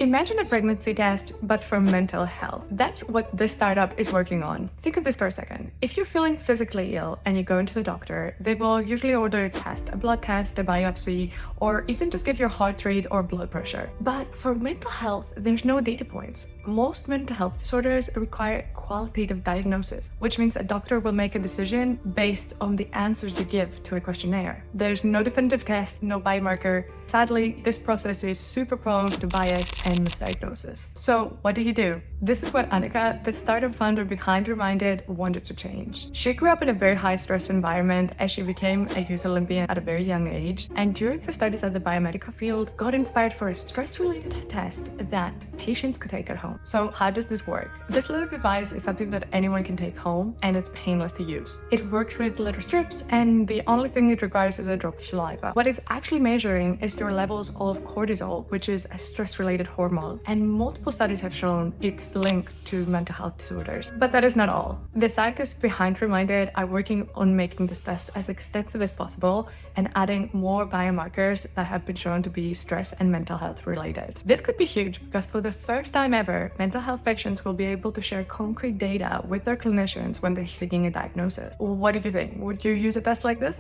Imagine a pregnancy test, but for mental health. That's what this startup is working on. Think of this for a second. If you're feeling physically ill and you go into the doctor, they will usually order a test, a blood test, a biopsy, or even just give your heart rate or blood pressure. But for mental health, there's no data points. Most mental health disorders require qualitative diagnosis, which means a doctor will make a decision based on the answers you give to a questionnaire. There's no definitive test, no biomarker. Sadly, this process is super prone to bias and misdiagnosis. So what do? This is what Annika, the startup founder behind Reminded, wanted to change. She grew up in a very high-stress environment as she became a youth Olympian at a very young age, and during her studies at the biomedical field, got inspired for a stress-related test that patients could take at home. So how does this work? This little device is something that anyone can take home, and it's painless to use. It works with little strips, and the only thing it requires is a drop of saliva. What it's actually measuring is your levels of cortisol, which is a stress-related hormone, and multiple studies have shown its linked to mental health disorders. But that is not all. The scientists behind Reminded are working on making this test as extensive as possible and adding more biomarkers that have been shown to be stress and mental health related. This could be huge because for the first time ever, mental health patients will be able to share concrete data with their clinicians when they're seeking a diagnosis. What do you think? Would you use a test like this?